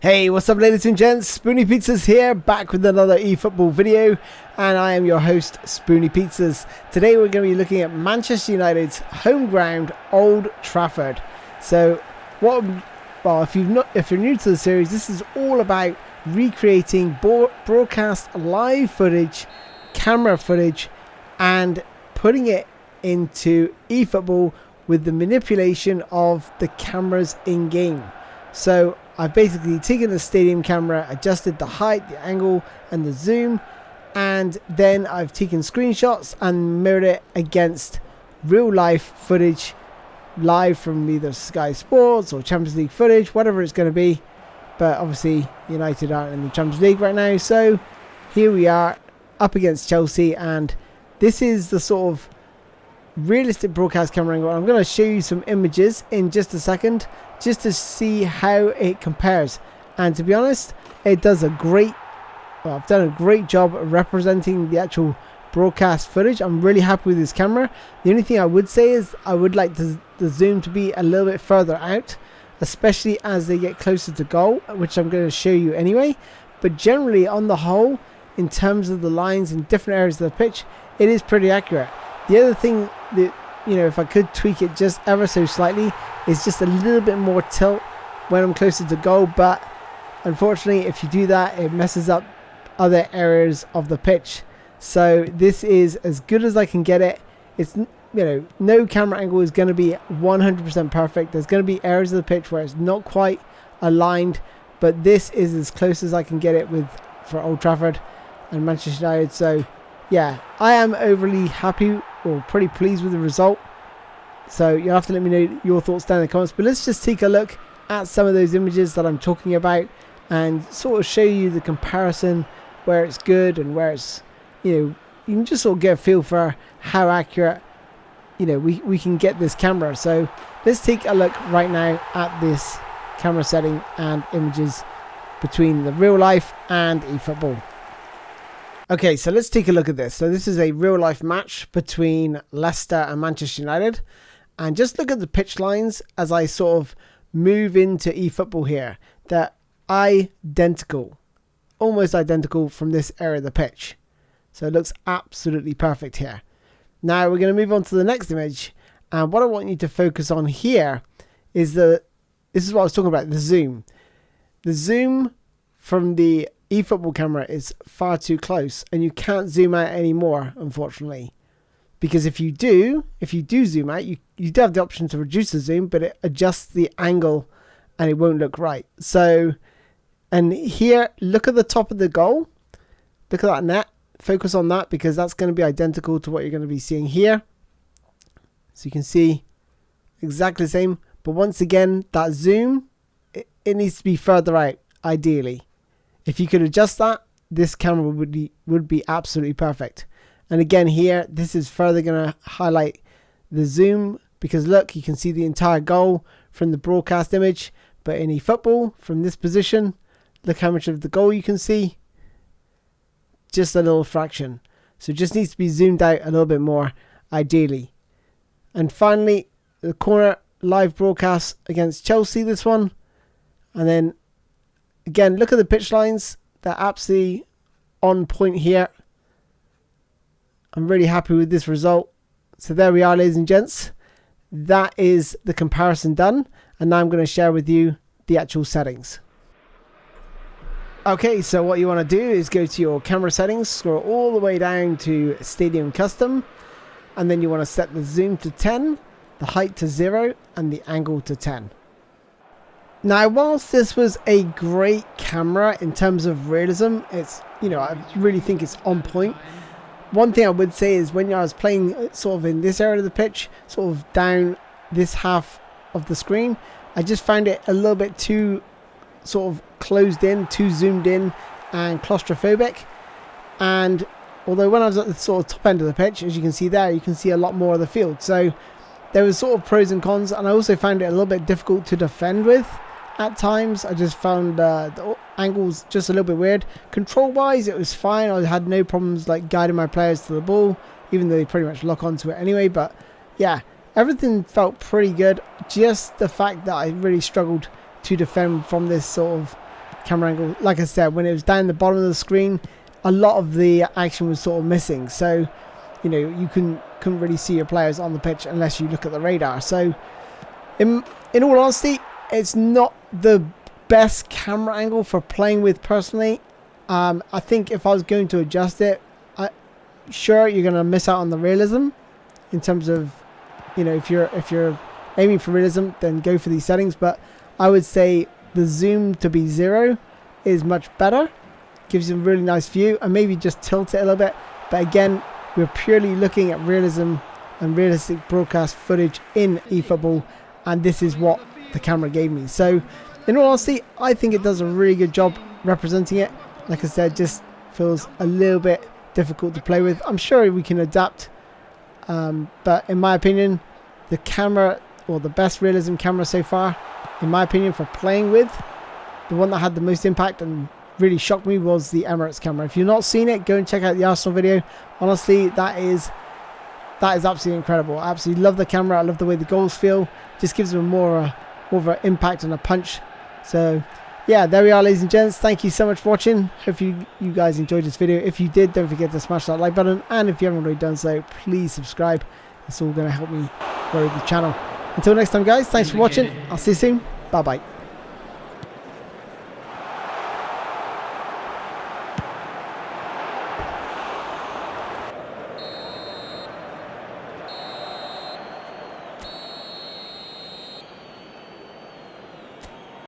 Hey, what's up ladies and gents, SpoonyPizzas here, back with another eFootball video, and I am your host, SpoonyPizzas. Today we're going to be looking at Manchester United's home ground, Old Trafford. So, if you're new to the series, this is all about recreating broadcast live footage, camera footage, and putting it into eFootball with the manipulation of the cameras in-game. So I've basically taken the stadium camera, adjusted the height, the angle and the zoom, and then I've taken screenshots and mirrored it against real life footage live from either Sky Sports or Champions League footage, whatever it's going to be. But obviously United aren't in the Champions League right now, so here we are up against Chelsea, and this is the sort of realistic broadcast camera angle. I'm going to show you some images in just a second just to see how it compares, and to be honest, it does I've done a great job representing the actual broadcast footage. I'm really happy with this camera. The only thing I would say is I would like the zoom to be a little bit further out, especially as they get closer to goal, which I'm going to show you anyway. But generally, on the whole, in terms of the lines in different areas of the pitch, it is pretty accurate. The other thing that, if I could tweak it just ever so slightly, is just a little bit more tilt when I'm closer to goal, but unfortunately if you do that, it messes up other areas of the pitch. So this is as good as I can get it. It's, no camera angle is going to be 100% perfect. There's going to be areas of the pitch where it's not quite aligned, but this is as close as I can get it for Old Trafford and Manchester United. So yeah, I am overly happy or pretty pleased with the result. So you'll have to let me know your thoughts down in the comments. But let's just take a look at some of those images that I'm talking about and sort of show you the comparison where it's good and where it's, you can just sort of get a feel for how accurate, we can get this camera. So let's take a look right now at this camera setting and images between the real life and eFootball. Okay, so let's take a look at this. So this is a real life match between Leicester and Manchester United. And just look at the pitch lines as I sort of move into eFootball here. They're identical, almost identical from this area of the pitch. So it looks absolutely perfect here. Now we're going to move on to the next image. And what I want you to focus on here is this is what I was talking about, the zoom. The zoom from the eFootball camera is far too close, and you can't zoom out anymore, unfortunately. Because if you do zoom out, you do have the option to reduce the zoom, but it adjusts the angle and it won't look right. So, and here, look at the top of the goal. Look at that net. Focus on that, because that's going to be identical to what you're going to be seeing here. So you can see exactly the same. But once again, that zoom, it needs to be further out, ideally. If you could adjust that, this camera would be absolutely perfect. And again here, this is further going to highlight the zoom, because look, you can see the entire goal from the broadcast image. But in eFootball, from this position, look how much of the goal you can see. Just a little fraction. So it just needs to be zoomed out a little bit more, ideally. And finally, the corner live broadcast against Chelsea, this one. And then, again, look at the pitch lines. They're absolutely on point here. I'm really happy with this result. So there we are, ladies and gents. That is the comparison done. And now I'm going to share with you the actual settings. Okay, so what you want to do is go to your camera settings, scroll all the way down to Stadium Custom. And then you want to set the zoom to 10, the height to 0, and the angle to 10. Now, whilst this was a great camera in terms of realism, it's, I really think it's on point. One thing I would say is when I was playing sort of in this area of the pitch, sort of down this half of the screen, I just found it a little bit too sort of closed in, too zoomed in and claustrophobic. And although when I was at the sort of top end of the pitch, as you can see there, you can see a lot more of the field. So there was sort of pros and cons, and I also found it a little bit difficult to defend with. At times, I just found the angles just a little bit weird. Control-wise, it was fine. I had no problems like guiding my players to the ball, even though they pretty much lock onto it anyway. But yeah, everything felt pretty good. Just the fact that I really struggled to defend from this sort of camera angle. Like I said, when it was down the bottom of the screen, a lot of the action was sort of missing. So, you know, you couldn't really see your players on the pitch unless you look at the radar. So, in all honesty, it's not the best camera angle for playing with personally. I think if I was going to adjust it, sure, you're going to miss out on the realism in terms of, you know, if you're aiming for realism, then go for these settings. But I would say the zoom to be 0 is much better. Gives you a really nice view, and maybe just tilt it a little bit. But again, we're purely looking at realism and realistic broadcast footage in eFootball, and this is what the camera gave me. So in all honesty, I think it does a really good job representing it. Like I said, just feels a little bit difficult to play with. I'm sure we can adapt, but in my opinion, the camera, or the best realism camera so far, in my opinion, for playing with, the one that had the most impact and really shocked me was the Emirates camera. If you've not seen it, go and check out the Arsenal video. Honestly, that is absolutely incredible. I absolutely love the camera. I love the way the goals feel. Just gives them more of an impact and a punch. So yeah, there we are, ladies and gents. Thank you so much for watching. Hope you guys enjoyed this video. If you did, don't forget to smash that like button, and if you haven't already done so, please subscribe. It's all going to help me grow the channel. Until next time, guys, thanks for watching. I'll see you soon. Bye bye.